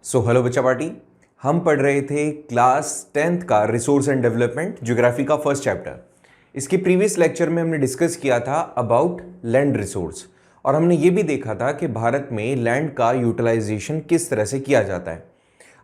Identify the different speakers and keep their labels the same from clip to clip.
Speaker 1: Hello बच्चा party. हम पढ़ रहे थे क्लास 10th का रिसोर्स एंड डेवलपमेंट ज्योग्राफी का फर्स्ट चैप्टर। इसके प्रीवियस लेक्चर में हमने डिस्कस किया था अबाउट लैंड रिसोर्स और हमने ये भी देखा था कि भारत में लैंड का यूटिलाइजेशन किस तरह से किया जाता है।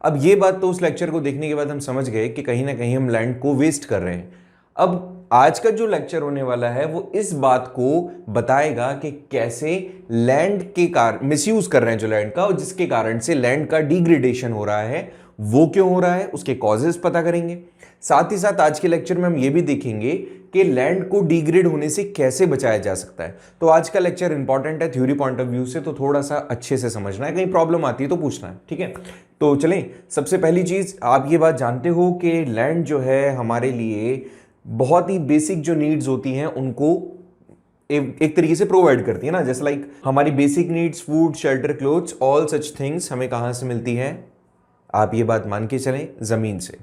Speaker 1: अब ये बात तो उस लेक्चर को देखने के बाद हम समझ गए कि कहीं ना कहीं हम लैंड को वेस्ट कर रहे हैं। अब आज का जो लेक्चर होने वाला है वो इस बात को बताएगा कि कैसे लैंड के कारण मिसयूज कर रहे हैं जो लैंड का, और जिसके कारण से लैंड का डिग्रेडेशन हो रहा है वो क्यों हो रहा है, उसके कॉजेस पता करेंगे। साथ ही साथ आज के लेक्चर में हम ये भी देखेंगे कि लैंड को डिग्रेड होने से कैसे बचाया जा सकता है। तो आज का लेक्चर इंपॉर्टेंट है थ्योरी पॉइंट ऑफ व्यू से, तो थोड़ा सा अच्छे से समझना है, कहीं प्रॉब्लम आती है तो पूछना है, ठीक है। तो चलें, सबसे पहली चीज आप ये बात जानते हो कि लैंड जो है हमारे लिए बहुत ही बेसिक जो नीड्स होती हैं उनको एक तरीके से प्रोवाइड करती है ना। जैसे लाइक हमारी basic needs food shelter clothes all such things हमें कहाँ से मिलती है, आप ये बात मान के चलें ज़मीन से।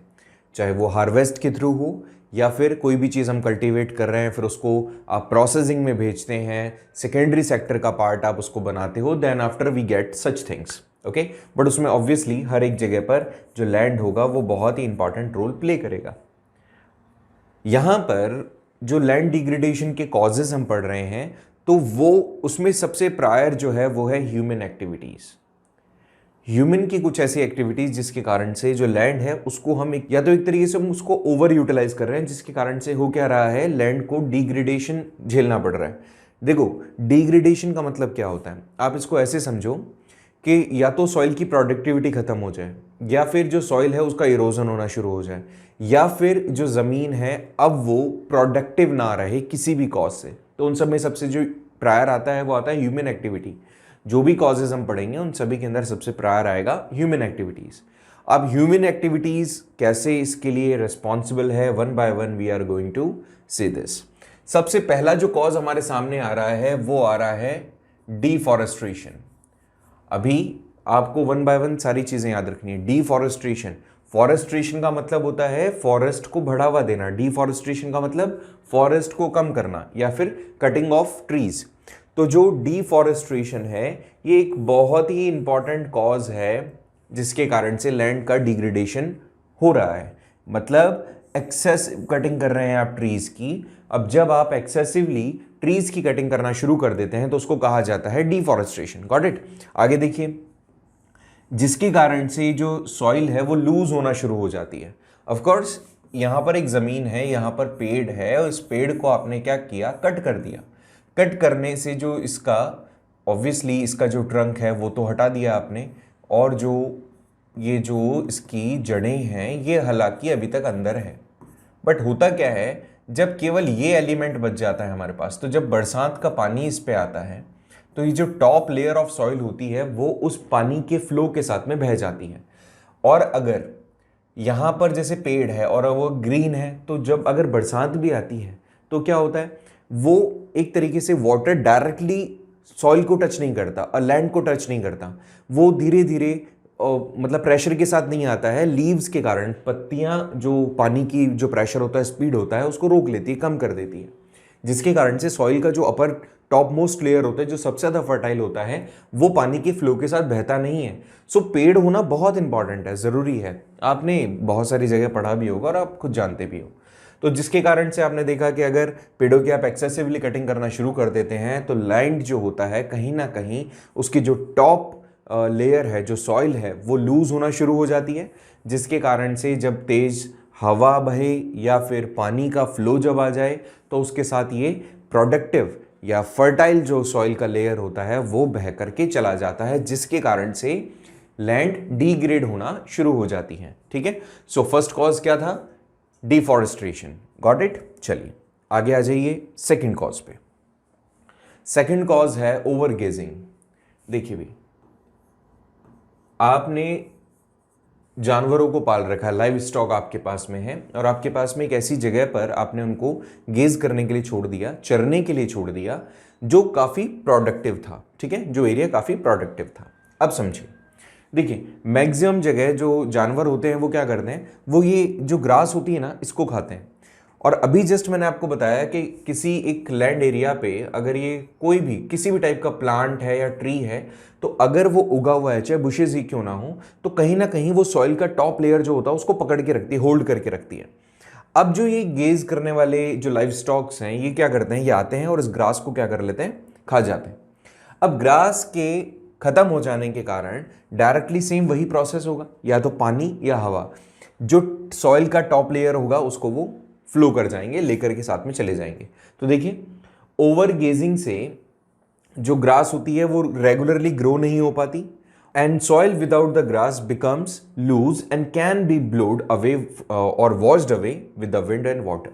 Speaker 1: चाहे वो हार्वेस्ट के थ्रू हो या फिर कोई भी चीज़ हम कल्टीवेट कर रहे हैं फिर उसको आप प्रोसेसिंग में भेजते हैं, सेकेंडरी सेक्टर का पार्ट आप उसको बनाते हो, then after we get such things, okay. But उसमें ऑब्वियसली हर एक जगह पर जो लैंड होगा वो बहुत ही इंपॉर्टेंट रोल प्ले करेगा। यहां पर जो लैंड डिग्रेडेशन के कॉजेज हम पढ़ रहे हैं तो वो उसमें सबसे प्रायर जो है वो है ह्यूमन एक्टिविटीज। ह्यूमन की कुछ ऐसी एक्टिविटीज जिसके कारण से जो लैंड है उसको हम या तो एक तरीके से हम उसको ओवर यूटिलाइज कर रहे हैं, जिसके कारण से हो क्या रहा है, लैंड को डिग्रेडेशन झेलना पड़ रहा है। देखो, डिग्रेडेशन का मतलब क्या होता है, आप इसको ऐसे समझो कि या तो सॉइल की प्रोडक्टिविटी खत्म हो जाए, या फिर जो सॉइल है उसका इरोजन होना शुरू हो जाए, या फिर जो ज़मीन है अब वो प्रोडक्टिव ना रहे किसी भी कॉज से। तो उन सब में सबसे जो प्रायर आता है वो आता है ह्यूमन एक्टिविटी। जो भी कॉजेज हम पढ़ेंगे उन सभी के अंदर सबसे प्रायर आएगा ह्यूमन एक्टिविटीज़। अब ह्यूमन एक्टिविटीज़ कैसे इसके लिए रिस्पॉन्सिबल है, one by one we are going to see this. सबसे पहला जो कॉज हमारे सामने आ रहा है वो आ रहा है डिफॉरेस्ट्रेशन। अभी आपको वन बाय वन सारी चीजें याद रखनी है। डिफॉरेस्ट्रेशन, फॉरेस्ट्रेशन का मतलब होता है फॉरेस्ट को बढ़ावा देना, डिफॉरेस्ट्रेशन का मतलब फॉरेस्ट को कम करना या फिर कटिंग ऑफ ट्रीज। तो जो डिफॉरेस्ट्रेशन है ये एक बहुत ही इंपॉर्टेंट कॉज है जिसके कारण से लैंड का डिग्रेडेशन हो रहा है। मतलब एक्सेसिव कटिंग कर रहे हैं आप ट्रीज की। अब जब आप एक्सेसिवली ट्रीज की कटिंग करना शुरू कर देते हैं तो उसको कहा जाता है डिफॉरेस्ट्रेशन। Got it. आगे देखिए, जिसके कारण से जो सॉइल है वो लूज होना शुरू हो जाती है। ऑफ कोर्स यहां पर एक जमीन है, यहां पर पेड़ है, और इस पेड़ को आपने क्या किया, कट कर दिया। कट करने से जो इसका ऑब्वियसली इसका जो ट्रंक है वो तो हटा दिया आपने, और जो ये जो इसकी जड़ें हैं ये हालांकि अभी तक अंदर है। बट होता क्या है, जब केवल ये एलिमेंट बच जाता है हमारे पास, तो जब बरसात का पानी इस पे आता है तो ये जो टॉप लेयर ऑफ सॉइल होती है वो उस पानी के फ्लो के साथ में बह जाती है। और अगर यहाँ पर जैसे पेड़ है और वो ग्रीन है तो जब अगर बरसात भी आती है तो क्या होता है, वो एक तरीके से वाटर डायरेक्टली सॉइल को टच नहीं करता और लैंड को टच नहीं करता, वो धीरे धीरे मतलब प्रेशर के साथ नहीं आता है। लीव्स के कारण पत्तियां जो पानी की जो प्रेशर होता है, स्पीड होता है, उसको रोक लेती है, कम कर देती है, जिसके कारण से सॉइल का जो अपर टॉप मोस्ट लेयर होता है जो सबसे ज़्यादा फर्टाइल होता है वो पानी के फ्लो के साथ बहता नहीं है। सो पेड़ होना बहुत इंपॉर्टेंट है, ज़रूरी है। आपने बहुत सारी जगह पढ़ा भी होगा और आप खुद जानते भी हो। तो जिसके कारण से आपने देखा कि अगर पेड़ों की आप एक्सेसिवली कटिंग करना शुरू कर देते हैं तो लैंड जो होता है कहीं ना कहीं उसकी जो टॉप लेयर है, जो सॉइल है, वो लूज होना शुरू हो जाती है, जिसके कारण से जब तेज हवा बहे या फिर पानी का फ्लो जब आ जाए तो उसके साथ ये प्रोडक्टिव या फर्टाइल जो सॉइल का लेयर होता है वो बह करके चला जाता है, जिसके कारण से लैंड डिग्रेड होना शुरू हो जाती है। ठीक है, सो फर्स्ट कॉज क्या था, डिफॉरेस्ट्रेशन। Got it. चलिए आगे आ जाइए सेकंड कॉज पे। सेकंड कॉज है ओवरगेजिंग। देखिए भी, आपने जानवरों को पाल रखा है, लाइव स्टॉक आपके पास में है, और आपके पास में एक ऐसी जगह पर आपने उनको गेज करने के लिए छोड़ दिया, चरने के लिए छोड़ दिया, जो काफ़ी प्रोडक्टिव था। ठीक है, जो एरिया काफ़ी प्रोडक्टिव था। अब समझिए, देखिए मैक्सिमम जगह जो जानवर होते हैं वो क्या करते हैं, वो ये जो ग्रास होती है ना इसको खाते हैं, और अभी जस्ट मैंने आपको बताया कि किसी एक लैंड एरिया पे अगर ये कोई भी किसी भी टाइप का प्लांट है या ट्री है, तो अगर वो उगा हुआ है, चाहे बुशेज ही क्यों ना हो, तो कहीं ना कहीं वो सॉइल का टॉप लेयर जो होता है उसको पकड़ के रखती है, होल्ड करके रखती है। अब जो ये गेज करने वाले जो लाइव स्टॉक्स हैं, ये क्या करते हैं, ये आते हैं और इस ग्रास को क्या कर लेते हैं, खा जाते हैं। अब ग्रास के खत्म हो जाने के कारण डायरेक्टली सेम वही प्रोसेस होगा, या तो पानी या हवा, जो सॉइल का टॉप लेयर होगा उसको वो फ्लो कर जाएंगे, लेकर के साथ में चले जाएंगे। तो देखिए, ओवर गेजिंग से जो ग्रास होती है वो रेगुलरली ग्रो नहीं हो पाती, and soil without the grass becomes loose and can be blown away और washed away with the wind and water.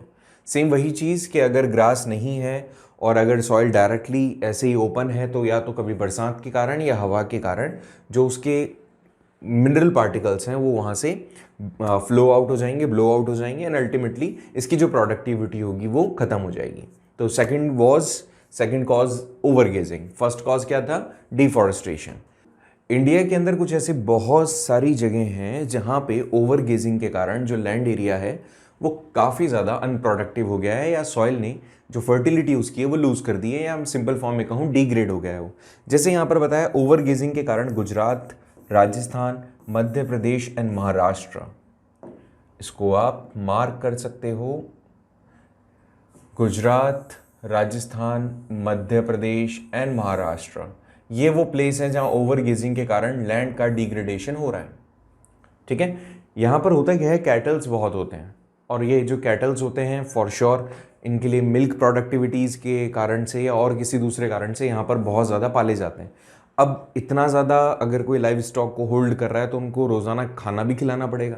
Speaker 1: Same वही चीज़ कि अगर ग्रास नहीं है और अगर सॉइल डायरेक्टली ऐसे ही ओपन है, तो या तो कभी बरसात के कारण या हवा के कारण जो उसके मिनरल पार्टिकल्स हैं वो वहाँ से फ्लो आउट हो जाएंगे, ब्लो आउट हो जाएंगे, एंड अल्टीमेटली इसकी जो प्रोडक्टिविटी होगी वो खत्म हो जाएगी। तो second cause overgrazing. First cause क्या था, डिफॉरेस्टेशन। इंडिया के अंदर कुछ ऐसी बहुत सारी जगह हैं जहाँ पे ओवरगेजिंग के कारण जो लैंड एरिया है वो काफ़ी ज़्यादा अनप्रोडक्टिव हो गया है, या सॉइल ने जो फर्टिलिटी उसकी है वो लूज़ कर दी है, या हम सिंपल फॉर्म में कहूँ डिग्रेड हो गया है वो। जैसे यहाँ पर बताया, ओवरगेजिंग के कारण गुजरात, राजस्थान, मध्य प्रदेश एंड महाराष्ट्र, इसको आप मार्क कर सकते हो। गुजरात, राजस्थान, मध्य प्रदेश एंड महाराष्ट्र, ये वो प्लेस है जहां ओवरगेजिंग के कारण लैंड का डिग्रेडेशन हो रहा है। ठीक है, यहां पर होता क्या है, कैटल्स बहुत होते हैं, और ये जो कैटल्स होते हैं फॉर श्योर इनके लिए मिल्क प्रोडक्टिविटीज़ के कारण से या और किसी दूसरे कारण से यहाँ पर बहुत ज़्यादा पाले जाते हैं। अब इतना ज़्यादा अगर कोई लाइव स्टॉक को होल्ड कर रहा है तो उनको रोज़ाना खाना भी खिलाना पड़ेगा।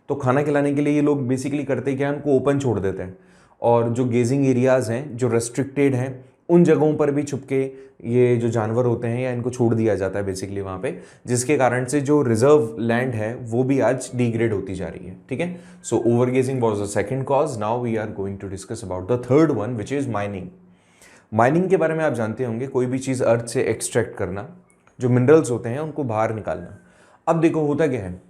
Speaker 1: तो खाना खिलाने के लिए ये लोग बेसिकली करते क्या है, उनको ओपन छोड़ देते हैं, और जो गेजिंग एरियाज़ हैं जो रेस्ट्रिक्टेड हैं उन जगहों पर भी छुपके ये जो जानवर होते हैं या इनको छोड़ दिया जाता है बेसिकली वहाँ पे, जिसके कारण से जो रिजर्व लैंड है वो भी आज डिग्रेड होती जा रही है। ठीक है, so overgrazing was the second cause. Now we are going to discuss about the third one, which is mining. Mining के बारे में आप जानते होंगे, कोई भी चीज़ अर्थ से एक्सट्रैक्ट करना, जो मिनरल्स होते हैं उनको बाहर निकालना। अब देखो होता क्या है,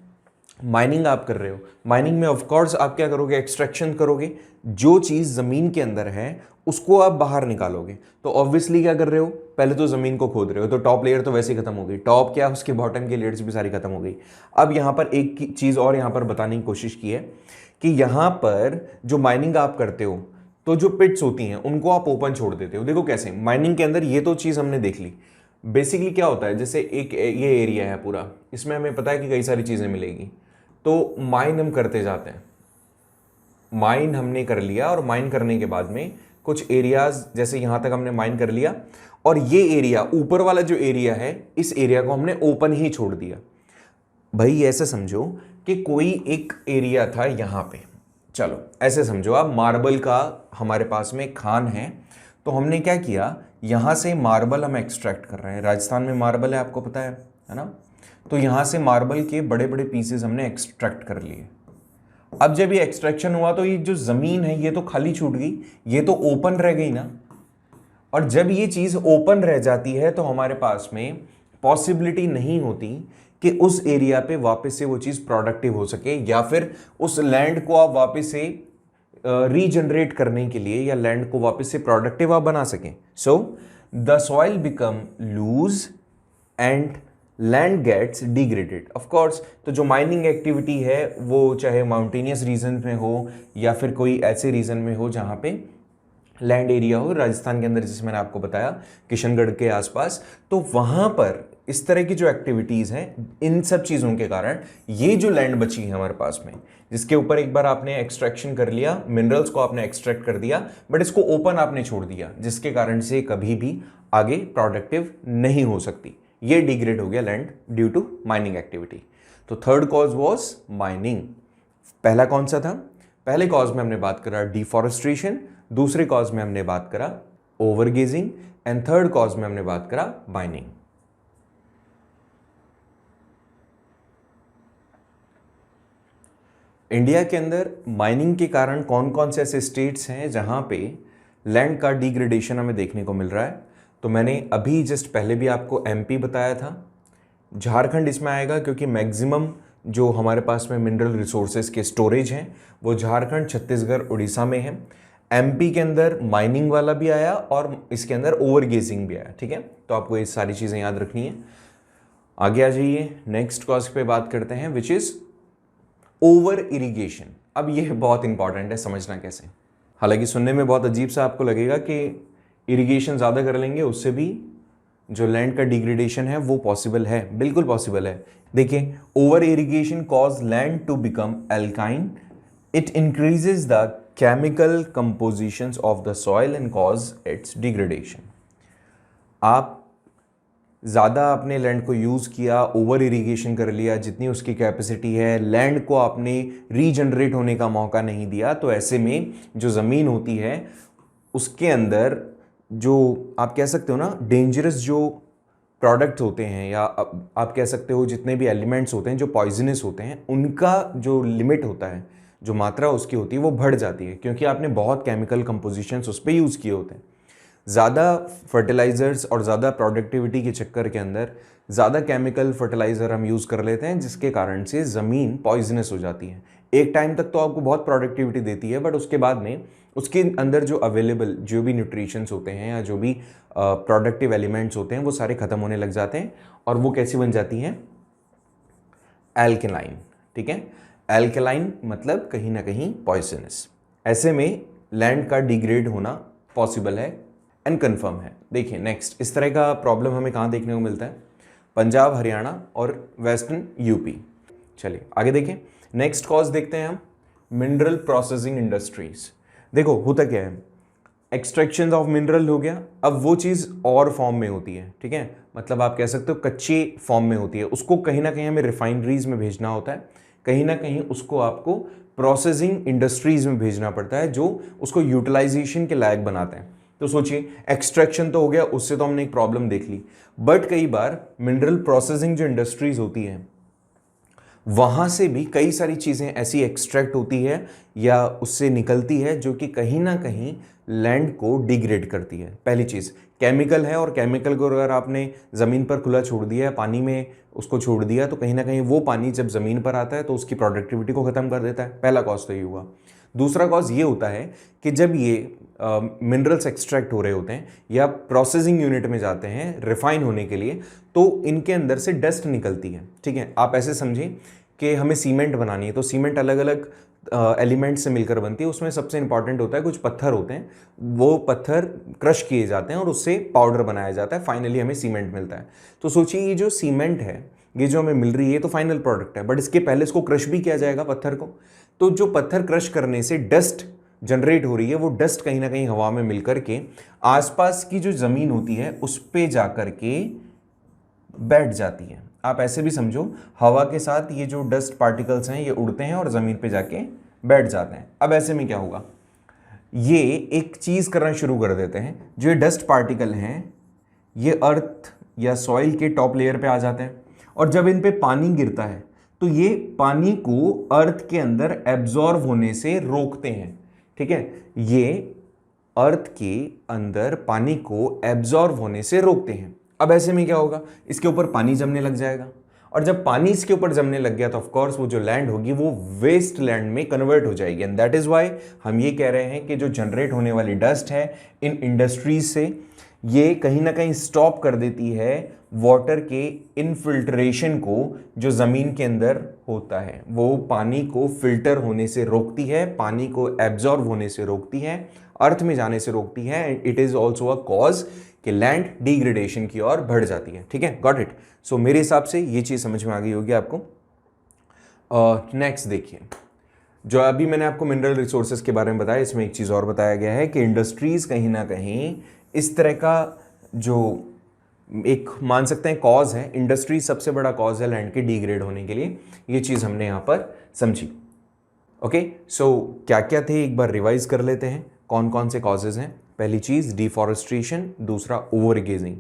Speaker 1: माइनिंग आप कर रहे हो, माइनिंग में ऑफकोर्स आप क्या करोगे, एक्सट्रैक्शन करोगे, जो चीज़ ज़मीन के अंदर है उसको आप बाहर निकालोगे। तो ऑब्वियसली क्या कर रहे हो, पहले तो ज़मीन को खोद रहे हो, तो टॉप लेयर तो वैसे ही खत्म हो गई, टॉप क्या उसके बॉटम की लेयर्स भी सारी खत्म हो गई। अब यहाँ पर एक चीज़ और यहाँ पर बताने की कोशिश की है कि यहाँ पर जो माइनिंग आप करते हो, तो जो पिट्स होती हैं उनको आप ओपन छोड़ देते हो। देखो कैसे, माइनिंग के अंदर ये तो चीज़ हमने देख ली। बेसिकली क्या होता है, जैसे एक ये एरिया है पूरा, इसमें हमें पता है कि कई सारी चीज़ें मिलेगी, तो माइन हम करते जाते हैं, माइन हमने कर लिया, और माइन करने के बाद में कुछ एरियाज, जैसे यहाँ तक हमने माइन कर लिया, और ये एरिया ऊपर वाला जो एरिया है, इस एरिया को हमने ओपन ही छोड़ दिया। भाई ऐसे समझो कि कोई एक एरिया था यहाँ पे, चलो ऐसे समझो आप, मार्बल का हमारे पास में खान है, तो हमने क्या किया, यहाँ से मार्बल हम एक्सट्रैक्ट कर रहे हैं। राजस्थान में मार्बल है, आपको पता है ना, तो यहाँ से मार्बल के बड़े बड़े पीसेस हमने एक्सट्रैक्ट कर लिए। अब जब ये एक्सट्रैक्शन हुआ तो ये जो ज़मीन है ये तो खाली छूट गई, ये तो ओपन रह गई ना। और जब ये चीज़ ओपन रह जाती है तो हमारे पास में पॉसिबिलिटी नहीं होती कि उस एरिया पे वापस से वो चीज़ प्रोडक्टिव हो सके, या फिर उस लैंड को आप वापस से रीजनरेट करने के लिए या लैंड को वापस से प्रोडक्टिव आप बना सकें। So the soil become loose and land gets degraded of course. तो जो माइनिंग एक्टिविटी है वो चाहे माउंटेनियस रीजन में हो या फिर कोई ऐसे रीजन में हो जहाँ पे लैंड एरिया हो, राजस्थान के अंदर जैसे मैंने आपको बताया किशनगढ़ के आसपास, तो वहाँ पर इस तरह की जो एक्टिविटीज़ हैं, इन सब चीज़ों के कारण ये जो लैंड बची है हमारे पास में, जिसके ऊपर एक बार आपने एक्सट्रैक्शन कर लिया, मिनरल्स को आपने एक्सट्रैक्ट कर दिया, बट इसको ओपन आपने छोड़ दिया, जिसके कारण से कभी भी आगे प्रोडक्टिव नहीं हो सकती, ये डिग्रेड हो गया land due to mining activity. तो थर्ड कॉज वॉज माइनिंग। पहला कौन सा था, पहले कॉज में हमने बात करा डिफॉरेस्ट्रेशन, दूसरे कॉज में हमने बात करा ओवरगेजिंग, एंड थर्ड कॉज में हमने बात करा माइनिंग। इंडिया के अंदर माइनिंग के कारण कौन कौन से ऐसे स्टेट्स हैं जहां पे लैंड का डिग्रेडेशन हमें देखने को मिल रहा है, तो मैंने अभी जस्ट पहले भी आपको एमपी बताया था, झारखंड इसमें आएगा क्योंकि मैक्सिमम जो हमारे पास में मिनरल रिसोर्सेज के स्टोरेज हैं वो झारखंड, छत्तीसगढ़, उड़ीसा में है। एमपी के अंदर माइनिंग वाला भी आया और इसके अंदर ओवर गेजिंग भी आया। ठीक है, तो आपको ये सारी चीज़ें याद रखनी है। आगे आ जाइए, नेक्स्ट कॉज पे बात करते हैं, विच इज़ ओवर इरिगेशन। अब ये बहुत इंपॉर्टेंट है, समझना कैसे। हालांकि सुनने में बहुत अजीब सा आपको लगेगा कि इरिगेशन ज़्यादा कर लेंगे उससे भी जो लैंड का डिग्रेडेशन है वो पॉसिबल है। बिल्कुल पॉसिबल है। देखिए, over irrigation cause land to become एल्काइन, it increases the chemical compositions of the soil and cause its degradation. आप ज़्यादा अपने लैंड को यूज़ किया, ओवर इरिगेशन कर लिया, जितनी उसकी कैपेसिटी है, लैंड को आपने रीजनरेट होने का मौका नहीं दिया, तो ऐसे में जो ज़मीन होती है उसके अंदर जो आप कह सकते हो ना डेंजरस जो प्रोडक्ट्स होते हैं, या आप कह सकते हो जितने भी एलिमेंट्स होते हैं जो पॉइजनस होते हैं, उनका जो लिमिट होता है, जो मात्रा उसकी होती है वो बढ़ जाती है, क्योंकि आपने बहुत केमिकल कंपोजिशंस उस पर यूज़ किए होते हैं। ज़्यादा फर्टिलाइज़र्स और ज़्यादा प्रोडक्टिविटी के चक्कर के अंदर ज़्यादा केमिकल फर्टिलाइज़र हम यूज़ कर लेते हैं, जिसके कारण से ज़मीन पॉइजनस हो जाती है। एक टाइम तक तो आपको बहुत प्रोडक्टिविटी देती है, बट उसके बाद में उसके अंदर जो अवेलेबल जो भी न्यूट्रिशंस होते हैं या जो भी प्रोडक्टिव एलिमेंट्स होते हैं वो सारे ख़त्म होने लग जाते हैं, और वो कैसी बन जाती हैं? एल्केलाइन। ठीक है, एल्केलाइन मतलब कहीं ना कहीं पॉइजनस। ऐसे में लैंड का डिग्रेड होना पॉसिबल है एंड कन्फर्म है। देखिए नेक्स्ट, इस तरह का प्रॉब्लम हमें कहाँ देखने को मिलता है? पंजाब, हरियाणा और वेस्टर्न यूपी। चलिए आगे देखें, नेक्स्ट कॉज देखते हैं हम, मिनरल प्रोसेसिंग इंडस्ट्रीज। देखो होता क्या है, एक्सट्रैक्शन ऑफ मिनरल हो गया, अब वो चीज़ और फॉर्म में होती है। ठीक है, मतलब आप कह सकते हो कच्चे फॉर्म में होती है, उसको कहीं ना कहीं हमें रिफाइनरीज में भेजना होता है, कहीं ना कहीं उसको आपको प्रोसेसिंग इंडस्ट्रीज में भेजना पड़ता है जो उसको यूटिलाइजेशन के लायक बनाते हैं। तो सोचिए, एक्सट्रैक्शन तो हो गया, उससे तो हमने एक प्रॉब्लम देख ली, बट कई बार मिनरल प्रोसेसिंग जो इंडस्ट्रीज होती हैं वहाँ से भी कई सारी चीज़ें ऐसी एक्सट्रैक्ट होती है या उससे निकलती है जो कि कहीं ना कहीं लैंड को डिग्रेड करती है। पहली चीज़ केमिकल है, और केमिकल को अगर आपने ज़मीन पर खुला छोड़ दिया है, पानी में उसको छोड़ दिया, तो कहीं ना कहीं वो पानी जब ज़मीन पर आता है तो उसकी प्रोडक्टिविटी को ख़त्म कर देता है। पहला कॉज तो ये हुआ। दूसरा कॉज ये होता है कि जब ये मिनरल्स एक्सट्रैक्ट हो रहे होते हैं या प्रोसेसिंग यूनिट में जाते हैं रिफाइन होने के लिए, तो इनके अंदर से डस्ट निकलती है। ठीक है, आप ऐसे समझिए कि हमें सीमेंट बनानी है, तो सीमेंट अलग अलग एलिमेंट से मिलकर बनती है। उसमें सबसे इंपॉर्टेंट होता है, कुछ पत्थर होते हैं, वो पत्थर क्रश किए जाते हैं और उससे पाउडर बनाया जाता है, फाइनली हमें सीमेंट मिलता है। तो सोचिए ये जो सीमेंट है, ये जो हमें मिल रही है तो फाइनल प्रोडक्ट है, बट इसके पहले इसको क्रश भी किया जाएगा पत्थर को। तो जो पत्थर क्रश करने से डस्ट जनरेट हो रही है, वो डस्ट कहीं ना कहीं हवा में मिलकर के आसपास की जो ज़मीन होती है उस पे जाकर के बैठ जाती है। आप ऐसे भी समझो, हवा के साथ ये जो डस्ट पार्टिकल्स हैं ये उड़ते हैं और ज़मीन पे जाके बैठ जाते हैं। अब ऐसे में क्या होगा, ये एक चीज़ करना शुरू कर देते हैं, जो ये डस्ट पार्टिकल हैं ये अर्थ या सॉइल के टॉप लेयर पे आ जाते हैं, और जब इन पे पानी गिरता है तो ये पानी को अर्थ के अंदर एब्जॉर्व होने से रोकते हैं। ठीक है, ये अर्थ के अंदर पानी को एब्जॉर्व होने से रोकते हैं। अब ऐसे में क्या होगा, इसके ऊपर पानी जमने लग जाएगा, और जब पानी इसके ऊपर जमने लग गया तो ऑफ कोर्स वो जो लैंड होगी वो वेस्ट लैंड में कन्वर्ट हो जाएगी। एंड दैट इज व्हाई हम ये कह रहे हैं कि जो जनरेट होने वाली डस्ट है इन इंडस्ट्रीज से, ये कहीं ना कहीं स्टॉप कर देती है वाटर के इनफिल्ट्रेशन को जो ज़मीन के अंदर होता है। वो पानी को फिल्टर होने से रोकती है, पानी को एब्जॉर्ब होने से रोकती है, अर्थ में जाने से रोकती है, and it is also a cause कि लैंड डिग्रेडेशन की ओर बढ़ जाती है। ठीक है, गॉट इट। सो मेरे हिसाब से ये चीज़ समझ में आ गई होगी आपको। नेक्स्ट देखिए, जो अभी मैंने आपको मिनरल रिसोर्सेज के बारे में बताया, इसमें एक चीज़ और बताया गया है कि इंडस्ट्रीज़ कहीं ना कहीं इस तरह का जो एक मान सकते हैं कॉज है, इंडस्ट्री सबसे बड़ा कॉज है लैंड के डिग्रेड होने के लिए। ये चीज़ हमने यहाँ पर समझी। ओके, सो क्या क्या थे एक बार रिवाइज कर लेते हैं, कौन कौन से कॉजेज हैं। पहली चीज़ डिफॉरेस्ट्रेशन, दूसरा ओवर गेजिंग,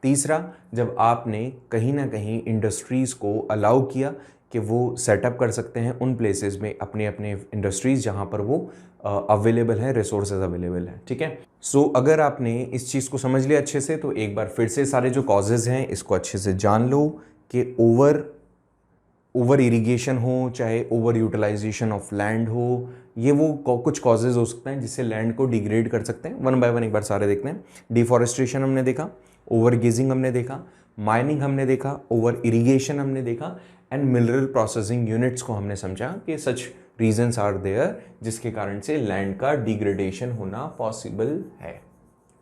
Speaker 1: तीसरा जब आपने कहीं ना कहीं इंडस्ट्रीज़ को अलाउ किया कि वो सेटअप कर सकते हैं उन प्लेसेस में अपने अपने इंडस्ट्रीज़ जहाँ पर वो अवेलेबल है, रिसोर्सेज अवेलेबल है। ठीक है, सो अगर आपने इस चीज़ को समझ लिया अच्छे से, तो एक बार फिर से सारे जो कॉजेज़ हैं इसको अच्छे से जान लो कि ओवर ओवर इरिगेशन हो, चाहे ओवर यूटिलाइजेशन ऑफ लैंड हो, ये वो कुछ कॉजेज हो सकते हैं जिससे लैंड को डिग्रेड कर सकते हैं। वन बाय वन एक बार सारे देखते हैं। डिफॉरेस्टेशन हमने देखा, ओवर गेजिंग हमने देखा, माइनिंग हमने देखा, ओवर इरिगेशन हमने देखा, एंड मिनरल प्रोसेसिंग यूनिट्स को हमने समझा कि सच रीजंस आर देयर जिसके कारण से लैंड का डिग्रेडेशन होना पॉसिबल है।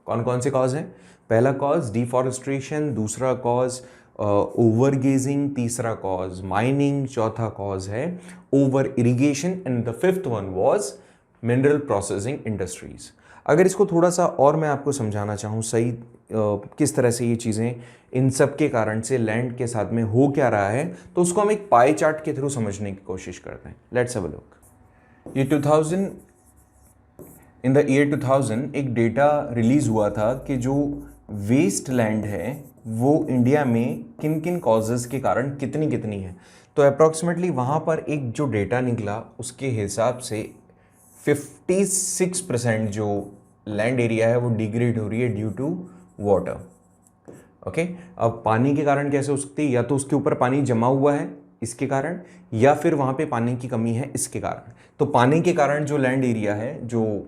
Speaker 1: कौन कौन से कॉज हैं? पहला कॉज डिफॉरेस्ट्रेशन, दूसरा कॉज ओवर गेजिंग, तीसरा कॉज माइनिंग, चौथा कॉज है over irrigation, and the fifth one was mineral processing industries. अगर इसको थोड़ा सा और मैं आपको समझाना चाहूँ सही किस तरह से ये चीज़ें इन सब के कारण से लैंड के साथ में हो क्या रहा है, तो उसको हम एक पाई चार्ट के थ्रू समझने की कोशिश करते हैं। Let's have a look. ये 2000 इन द ईयर 2000 एक डेटा रिलीज हुआ था कि जो वेस्ट लैंड है वो इंडिया में किन किन कॉजेज़ के कारण कितनी कितनी है। तो अप्रॉक्सीमेटली वहाँ पर एक जो डेटा निकला उसके हिसाब से 56% जो लैंड एरिया है वो डिग्रेड हो रही है ड्यू टू वाटर। ओके, अब पानी के कारण कैसे हो सकती है? या तो उसके ऊपर पानी जमा हुआ है इसके कारण, या फिर वहाँ पे पानी की कमी है इसके कारण। तो पानी के कारण जो लैंड एरिया है, जो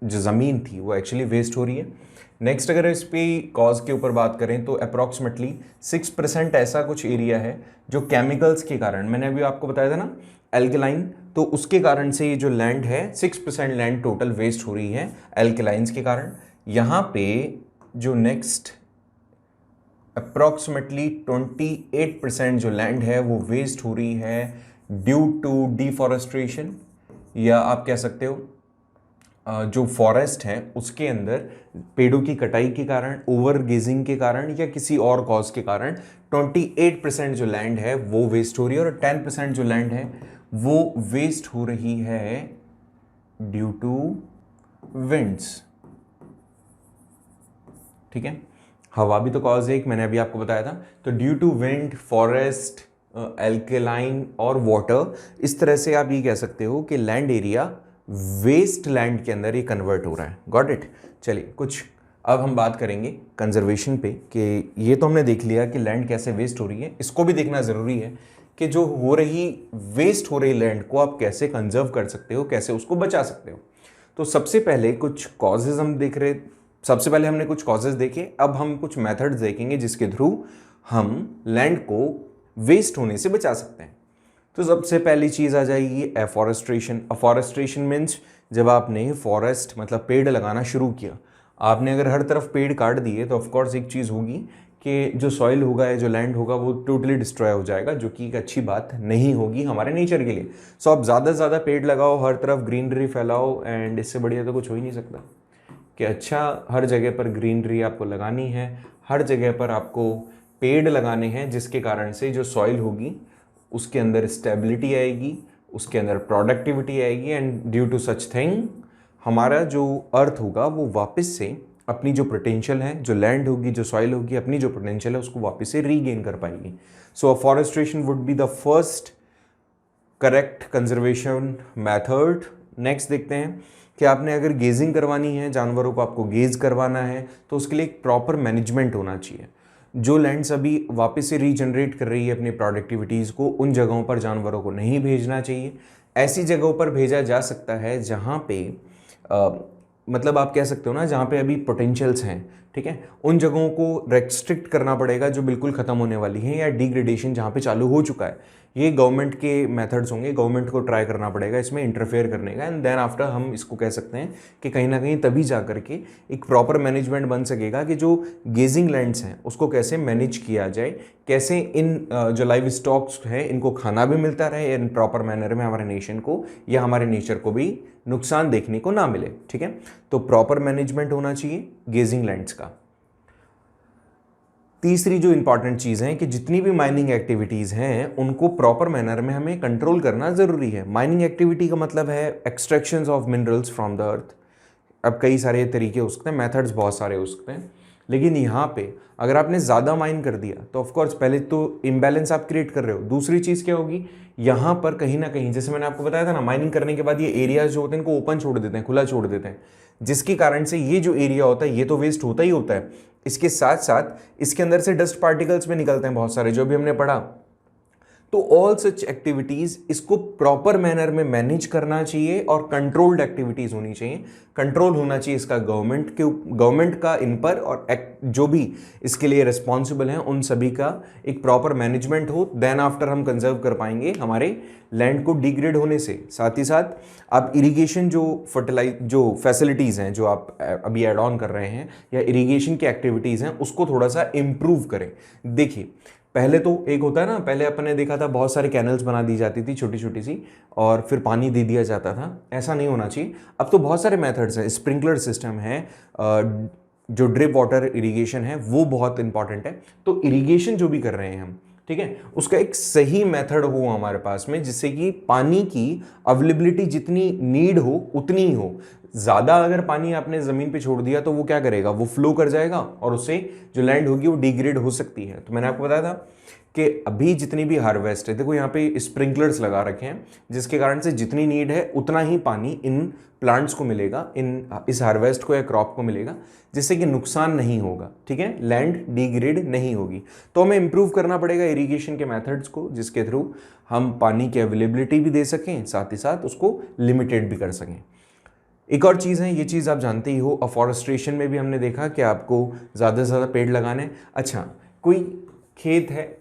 Speaker 1: ज़मीन थी, वो एक्चुअली वेस्ट हो रही है। नेक्स्ट अगर इस पे कॉज के ऊपर बात करें तो अप्रॉक्सीमेटली 6% ऐसा कुछ एरिया है जो केमिकल्स के कारण, मैंने अभी आपको बताया था ना एल्कलाइन, तो उसके कारण से ये जो लैंड है 6% लैंड टोटल वेस्ट हो रही है एल्कलाइंस के कारण। यहाँ पे जो नेक्स्ट अप्रॉक्सीमेटली 28% जो लैंड है वो वेस्ट हो रही है ड्यू टू डिफॉरेस्ट्रेशन, या आप कह सकते हो जो फॉरेस्ट है उसके अंदर पेड़ों की कटाई के कारण, ओवर गेजिंग के कारण, या किसी और कॉज के कारण 28% जो लैंड है वो वेस्ट हो रही है, और 10% जो लैंड है वो वेस्ट हो रही है ड्यू टू विंड्स। ठीक है, हवा भी तो कॉज है एक, मैंने अभी आपको बताया था। तो due to wind, forest, alkaline और वाटर, इस तरह से आप ये कह सकते हो कि लैंड एरिया वेस्ट लैंड के अंदर ये कन्वर्ट हो रहा है। Got it? चलिए कुछ अब हम बात करेंगे कंजर्वेशन पे कि ये तो हमने देख लिया कि लैंड कैसे वेस्ट हो रही है, इसको भी देखना ज़रूरी है कि जो हो रही वेस्ट हो रही लैंड को आप कैसे कंजर्व कर सकते हो, कैसे उसको बचा सकते हो। तो सबसे पहले कुछ कॉजेज़ हम देख रहे, सबसे पहले हमने कुछ कॉजेज़ देखे, अब हम कुछ मेथड्स देखेंगे जिसके थ्रू हम लैंड को वेस्ट होने से बचा सकते हैं। तो सबसे पहली चीज़ आ जाएगी एफॉरेस्ट्रेशन। अफॉरेस्ट्रेशन मीन्स जब आपने फॉरेस्ट मतलब पेड़ लगाना शुरू किया, आपने अगर हर तरफ पेड़ काट दिए तो ऑफकोर्स एक चीज़ होगी कि जो सॉइल होगा या जो लैंड होगा वो टोटली डिस्ट्रॉय हो जाएगा, जो कि एक अच्छी बात नहीं होगी हमारे नेचर के लिए। सो आप ज़्यादा से ज़्यादा पेड़ लगाओ, हर तरफ ग्रीनरी फैलाओ, एंड इससे बढ़िया तो कुछ हो ही नहीं सकता कि अच्छा हर जगह पर ग्रीनरी आपको लगानी है, हर जगह पर आपको पेड़ लगाने हैं जिसके कारण से जो सॉइल होगी उसके अंदर स्टेबिलिटी आएगी, उसके अंदर प्रोडक्टिविटी आएगी, and due to such thing हमारा जो अर्थ होगा वो वापस से अपनी जो पोटेंशियल है, जो लैंड होगी, जो सॉइल होगी, अपनी जो पोटेंशियल है उसको वापस से रीगेन कर पाएगी। So afforestation would be the first correct conservation method. Next देखते हैं कि आपने अगर गेजिंग करवानी है, जानवरों को आपको गेज करवाना है, तो उसके लिए एक प्रॉपर मैनेजमेंट होना चाहिए। जो लैंड्स अभी वापस से रीजनरेट कर रही है अपनी प्रोडक्टिविटीज़ को, उन जगहों पर जानवरों को नहीं भेजना चाहिए। ऐसी जगहों पर भेजा जा सकता है जहाँ पे मतलब आप कह सकते हो ना जहाँ पे अभी पोटेंशियल्स हैं, ठीक है, उन जगहों को रेस्ट्रिक्ट करना पड़ेगा जो बिल्कुल ख़त्म होने वाली हैं, या डिग्रेडेशन जहाँ पे चालू हो चुका है। ये गवर्नमेंट के मेथड्स होंगे, गवर्नमेंट को ट्राई करना पड़ेगा इसमें इंटरफेयर करने का, एंड देन आफ्टर हम इसको कह सकते हैं कि कहीं ना कहीं तभी जा करके एक प्रॉपर मैनेजमेंट बन सकेगा कि जो गेजिंग लैंड्स हैं उसको कैसे मैनेज किया जाए, कैसे इन जो लाइव स्टॉक्स हैं इनको खाना भी मिलता रहे इन प्रॉपर मैनर में, हमारे नेशन को या हमारे नेचर को भी नुकसान देखने को ना मिले। ठीक है, तो प्रॉपर मैनेजमेंट होना चाहिए गेजिंग लैंड्स का। तीसरी जो इंपॉर्टेंट चीज़ है कि जितनी भी माइनिंग एक्टिविटीज़ हैं उनको प्रॉपर मैनर में हमें कंट्रोल करना ज़रूरी है। माइनिंग एक्टिविटी का मतलब है extractions of minerals from the earth. अब कई सारे तरीके हो सकते हैं, मेथड्स बहुत सारे हो सकते हैं, लेकिन यहाँ पे अगर आपने ज़्यादा माइन कर दिया तो ऑफकोर्स पहले तो इम्बैलेंस आप क्रिएट कर रहे हो। दूसरी चीज़ क्या होगी, यहाँ पर कहीं ना कहीं जैसे मैंने आपको बताया था ना, माइनिंग करने के बाद ये एरियाज जो होते हैं इनको ओपन छोड़ देते हैं, खुला छोड़ देते हैं, जिसके कारण से ये जो एरिया होता है ये तो वेस्ट होता ही होता है, इसके साथ साथ इसके अंदर से डस्ट पार्टिकल्स भी निकलते हैं बहुत सारे, जो भी हमने पढ़ा। तो ऑल सच एक्टिविटीज इसको प्रॉपर मैनर में मैनेज करना चाहिए और कंट्रोल्ड एक्टिविटीज होनी चाहिए। कंट्रोल होना चाहिए इसका गवर्नमेंट का इन पर, और जो भी इसके लिए रिस्पॉन्सिबल हैं उन सभी का एक प्रॉपर मैनेजमेंट हो। देन आफ्टर हम कंजर्व कर पाएंगे हमारे लैंड को डिग्रेड होने से। साथ ही साथ आप इरिगेशन जो फैसिलिटीज़ हैं जो आप अभी ऐड ऑन कर रहे हैं या इरिगेशन की एक्टिविटीज़ हैं उसको थोड़ा सा इम्प्रूव करें। देखिए पहले तो एक होता है ना, पहले अपन ने देखा था बहुत सारे कैनल्स बना दी जाती थी छोटी छोटी सी और फिर पानी दे दिया जाता था, ऐसा नहीं होना चाहिए। अब तो बहुत सारे मेथड्स हैं, स्प्रिंकलर सिस्टम है, जो ड्रिप वाटर इरिगेशन है वो बहुत इंपॉर्टेंट है। तो इरिगेशन जो भी कर रहे हैं हम, ठीक है, उसका एक सही मेथड हो हमारे पास में जिससे कि पानी की अवेलेबिलिटी जितनी नीड हो उतनी ही हो। ज़्यादा अगर पानी आपने ज़मीन पे छोड़ दिया तो वो क्या करेगा, वो फ्लो कर जाएगा और उससे जो लैंड होगी वो डिग्रेड हो सकती है। तो मैंने आपको बताया था कि अभी जितनी भी हार्वेस्ट है, देखो यहाँ पे स्प्रिंकलर्स लगा रखे हैं जिसके कारण से जितनी नीड है उतना ही पानी इन प्लांट्स को मिलेगा, इस हार्वेस्ट को या क्रॉप को मिलेगा, जिससे कि नुकसान नहीं होगा, ठीक है, लैंड डिग्रेड नहीं होगी। तो हमें इंप्रूव करना पड़ेगा इरिगेशन के मेथड्स को जिसके थ्रू हम पानी की अवेलेबिलिटी भी दे सकें, साथ ही साथ उसको लिमिटेड भी कर सकें। एक और चीज़ है, ये चीज़ आप जानते ही हो, अफॉरेस्ट्रेशन में भी हमने देखा कि आपको ज़्यादा से ज़्यादा पेड़ लगाने हैं। अच्छा, कोई खेत है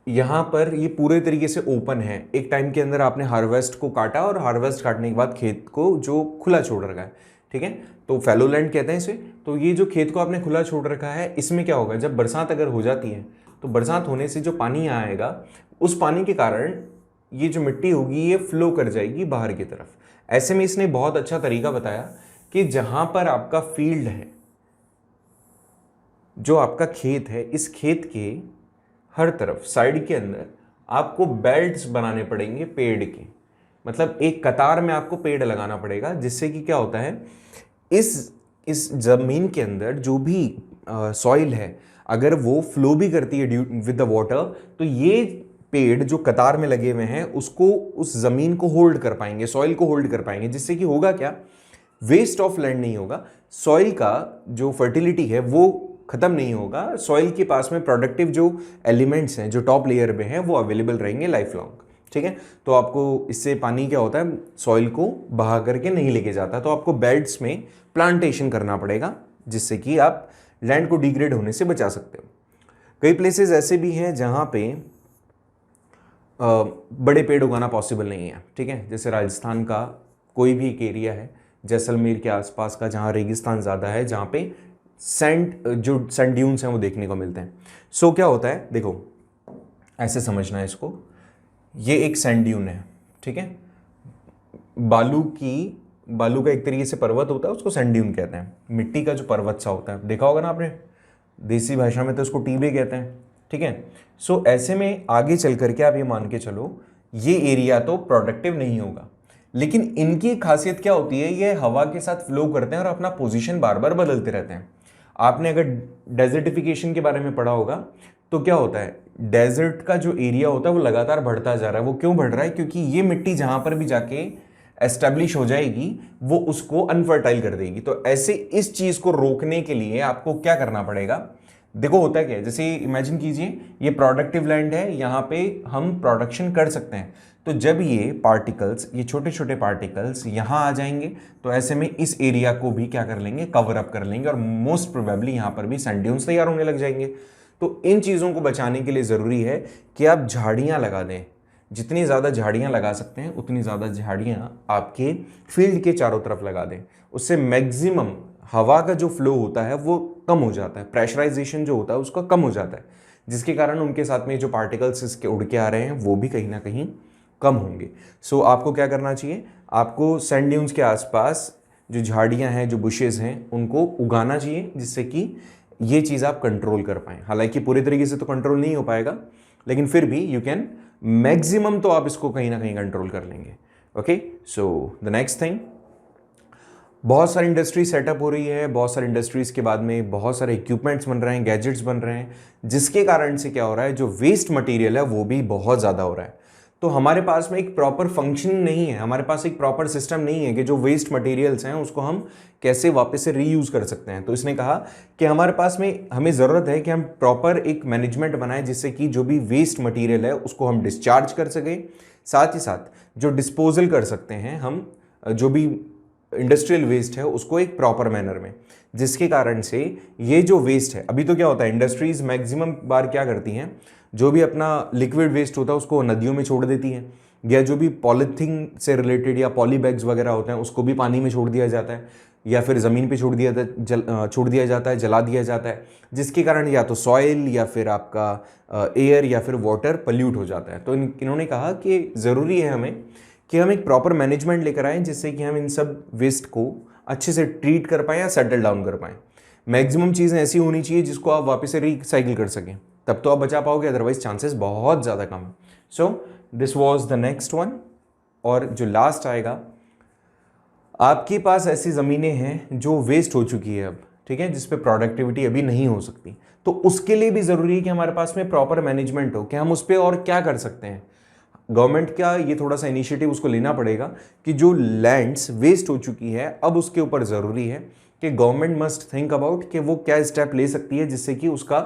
Speaker 1: यहाँ पर, ये पूरे तरीके से ओपन है, एक टाइम के अंदर आपने हार्वेस्ट को काटा और हार्वेस्ट काटने के बाद खेत को जो खुला छोड़ रखा है, ठीक है, तो फैलो लैंड कहते हैं इसे। तो ये जो खेत को आपने खुला छोड़ रखा है, इसमें क्या होगा, जब बरसात अगर हो जाती है तो बरसात होने से जो पानी आएगा उस पानी के कारण ये जो मिट्टी होगी ये फ्लो कर जाएगी बाहर की तरफ। ऐसे में इसने बहुत अच्छा तरीका बताया कि जहां पर आपका फील्ड है, जो आपका खेत है, इस खेत के हर तरफ साइड के अंदर आपको बेल्ट्स बनाने पड़ेंगे पेड़ के, मतलब एक कतार में आपको पेड़ लगाना पड़ेगा, जिससे कि क्या होता है, इस जमीन के अंदर जो भी सॉइल है अगर वो फ्लो भी करती है विद द वाटर, तो ये पेड़ जो कतार में लगे हुए हैं उसको, उस जमीन को होल्ड कर पाएंगे, सॉइल को होल्ड कर पाएंगे, जिससे कि होगा क्या, वेस्ट ऑफ लैंड नहीं होगा, सॉइल का जो फर्टिलिटी है वो खत्म नहीं होगा, सॉइल के पास में प्रोडक्टिव जो एलिमेंट्स हैं जो टॉप लेयर में हैं वो अवेलेबल रहेंगे लाइफ लॉन्ग, ठीक है। तो आपको इससे पानी क्या होता है, सॉइल को बहा करके नहीं लेके जाता, तो आपको बेड्स में प्लांटेशन करना पड़ेगा जिससे कि आप लैंड को डिग्रेड होने से बचा सकते हो। कई प्लेसेस ऐसे भी हैं जहाँ पे बड़े पेड़ उगाना पॉसिबल नहीं है, ठीक है, जैसे राजस्थान का कोई भी एक एरिया है, जैसलमेर के आसपास का, जहाँ रेगिस्तान ज़्यादा है, जहाँ पे जो सैंड ड्यून्स हैं वो देखने को मिलते हैं। सो क्या होता है, देखो ऐसे समझना है इसको, ये एक सैंड ड्यून है, ठीक है, बालू का एक तरीके से पर्वत होता है, उसको सैंड ड्यून कहते हैं। मिट्टी का जो पर्वत सा होता है, देखा होगा ना आपने, देसी भाषा में तो उसको टीबे कहते हैं, ठीक है। सो ऐसे में आगे चल करके आप ये मान के चलो ये एरिया तो प्रोडक्टिव नहीं होगा, लेकिन इनकी खासियत क्या होती है, ये हवा के साथ फ्लो करते हैं और अपना पोजीशन बार बार बदलते रहते हैं। आपने अगर डेजर्टिफिकेशन के बारे में पढ़ा होगा तो क्या होता है, डेजर्ट का जो एरिया होता है वो लगातार बढ़ता जा रहा है। वो क्यों बढ़ रहा है, क्योंकि ये मिट्टी जहां पर भी जाके एस्टेब्लिश हो जाएगी वो उसको अनफर्टाइल कर देगी। तो ऐसे इस चीज को रोकने के लिए आपको क्या करना पड़ेगा, देखो होता क्या है, जैसे इमेजिन कीजिए ये प्रोडक्टिव लैंड है, यहाँ पे हम प्रोडक्शन कर सकते हैं, तो जब ये पार्टिकल्स, ये छोटे छोटे पार्टिकल्स यहाँ आ जाएंगे तो ऐसे में इस एरिया को भी क्या कर लेंगे, कवर अप कर लेंगे और मोस्ट प्रोबेबली यहाँ पर भी सैंड ड्यून्स तैयार होने लग जाएंगे। तो इन चीज़ों को बचाने के लिए ज़रूरी है कि आप झाड़ियाँ लगा दें, जितनी ज़्यादा झाड़ियाँ लगा सकते हैं उतनी ज़्यादा झाड़ियाँ आपके फील्ड के चारों तरफ लगा दें। उससे मैक्सिमम हवा का जो फ्लो होता है वो कम हो जाता है, प्रेशराइजेशन जो होता है उसका कम हो जाता है, जिसके कारण उनके साथ में जो पार्टिकल्स इसके उड़ के आ रहे हैं वो भी कहीं ना कहीं कम होंगे। सो आपको क्या करना चाहिए, आपको सैंड ड्यून्स के आसपास जो झाड़ियाँ हैं, जो बुशेस हैं, उनको उगाना चाहिए जिससे कि ये चीज़ आप कंट्रोल कर पाएँ। हालांकि पूरी तरीके से तो कंट्रोल नहीं हो पाएगा, लेकिन फिर भी यू कैन मैक्सिमम तो आप इसको कहीं ना कहीं कंट्रोल कर लेंगे। Okay, so the next thing, बहुत सारी इंडस्ट्री सेटअप हो रही है, बहुत सारी इंडस्ट्रीज़ के बाद में बहुत सारे इक्विपमेंट्स बन रहे हैं, गैजेट्स बन रहे हैं, जिसके कारण से क्या हो रहा है, जो वेस्ट मटेरियल है वो भी बहुत ज़्यादा हो रहा है। तो हमारे पास में एक प्रॉपर फंक्शन नहीं है, हमारे पास एक प्रॉपर सिस्टम नहीं है कि जो वेस्ट मटेरियल्स हैं उसको हम कैसे वापस से रीयूज कर सकते हैं। तो इसने कहा कि हमारे पास में हमें ज़रूरत है कि हम प्रॉपर एक मैनेजमेंट बनाएं जिससे कि जो भी वेस्ट मटेरियल है उसको हम डिस्चार्ज कर सकें, साथ ही साथ जो डिस्पोजल कर सकते हैं हम जो भी इंडस्ट्रियल वेस्ट है उसको एक प्रॉपर मैनर में, जिसके कारण से ये जो वेस्ट है, अभी तो क्या होता है इंडस्ट्रीज मैक्सिमम बार क्या करती हैं, जो भी अपना लिक्विड वेस्ट होता है उसको नदियों में छोड़ देती है, या जो भी पॉलीथीन से रिलेटेड या पॉली बैग्स वगैरह होते हैं उसको भी पानी में छोड़ दिया जाता है, या फिर ज़मीन पे छोड़ दिया जाता है, जला दिया जाता है, जिसके कारण या तो सॉइल या फिर आपका एयर या फिर वाटर पल्यूट हो जाता है। तो इन्होंने कहा कि ज़रूरी है हमें कि हम एक प्रॉपर मैनेजमेंट लेकर आएँ जिससे कि हम इन सब वेस्ट को अच्छे से ट्रीट कर पाएँ या सेटल डाउन कर पाएँ। मैक्सिमम चीज़ें ऐसी होनी चाहिए जिसको आप वापस से रिसाइकिल कर सकें, तब तो आप बचा पाओगे, अदरवाइज चांसेस बहुत ज़्यादा कम है। So this was the next one. और जो लास्ट आएगा, आपके पास ऐसी ज़मीनें हैं जो वेस्ट हो चुकी है अब, ठीक है, जिस पे प्रोडक्टिविटी अभी नहीं हो सकती, तो उसके लिए भी ज़रूरी है कि हमारे पास में प्रॉपर मैनेजमेंट हो कि हम उस पर और क्या कर सकते हैं। गवर्नमेंट का ये थोड़ा सा इनिशिएटिव उसको लेना पड़ेगा कि जो लैंड्स वेस्ट हो चुकी है अब उसके ऊपर ज़रूरी है कि गवर्नमेंट मस्ट थिंक अबाउट कि वो क्या स्टेप ले सकती है जिससे कि उसका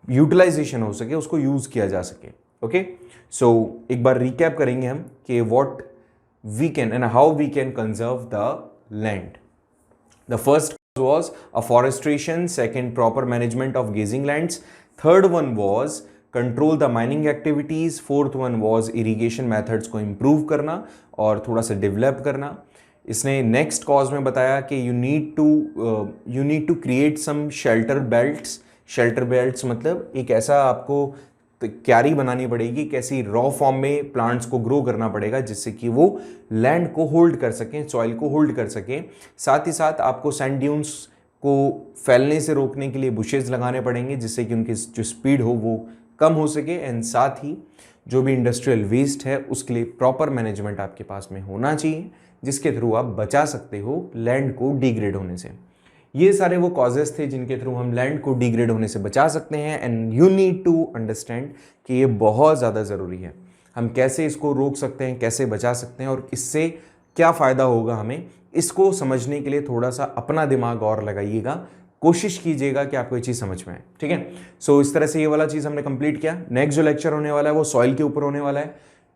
Speaker 1: यूटिलाइजेशन हो सके, उसको यूज़ किया जा सके। ओके, सो एक बार रिकैप करेंगे हम कि what we can and how we can conserve the land. The first was afforestation, second proper management of grazing lands, third one was control the mining activities, fourth one was irrigation methods को improve करना और थोड़ा सा develop करना। इसने next cause में बताया कि you need to create some shelter belts। shelter belts मतलब एक ऐसा आपको क्यारी बनानी पड़ेगी, कैसी रॉ फॉर्म में प्लांट्स को ग्रो करना पड़ेगा जिससे कि वो लैंड को होल्ड कर सकें, सॉइल को होल्ड कर सकें। साथ ही साथ आपको सैंड ड्यून्स को फैलने से रोकने के लिए बुशेस लगाने पड़ेंगे जिससे कि उनकी जो स्पीड हो वो कम हो सके। एंड साथ ही जो भी इंडस्ट्रियल वेस्ट है उसके लिए प्रॉपर मैनेजमेंट आपके पास में होना चाहिए जिसके थ्रू आप बचा सकते हो लैंड को डिग्रेड होने से। ये सारे वो कॉजेस थे जिनके थ्रू हम लैंड को डिग्रेड होने से बचा सकते हैं। And you need to understand कि ये बहुत ज़्यादा ज़रूरी है। हम कैसे इसको रोक सकते हैं, कैसे बचा सकते हैं और इससे क्या फ़ायदा होगा हमें, इसको समझने के लिए थोड़ा सा अपना दिमाग और लगाइएगा, कोशिश कीजिएगा कि आपको ये चीज़ समझ में आए। ठीक है, सो इस तरह से ये वाला चीज़ हमने कंप्लीट किया। नेक्स्ट जो लेक्चर होने वाला है वो सॉइल के ऊपर होने वाला है।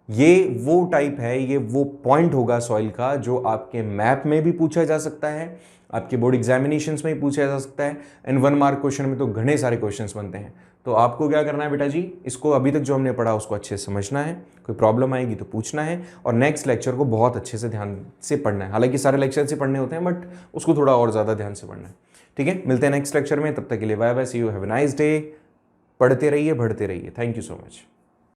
Speaker 1: ये वो टाइप है, ये वो पॉइंट होगा सॉइल का जो आपके मैप में भी पूछा जा सकता है, आपके बोर्ड एग्जामिनेशंस में ही पूछा जा सकता है, एंड 1 मार्क क्वेश्चन में तो घने सारे क्वेश्चंस बनते हैं। तो आपको क्या करना है बेटा जी, इसको अभी तक जो हमने पढ़ा उसको अच्छे से समझना है, कोई प्रॉब्लम आएगी तो पूछना है, और नेक्स्ट लेक्चर को बहुत अच्छे से ध्यान से पढ़ना है। हालांकि सारे लेक्चर से पढ़ने होते हैं बट उसको थोड़ा और ज़्यादा ध्यान से पढ़ना है। ठीक है, मिलते हैं नेक्स्ट लेक्चर में, तब तक के लिए bye bye, see you, have a nice day. पढ़ते रहिए, बढ़ते रहिए। Thank you so much.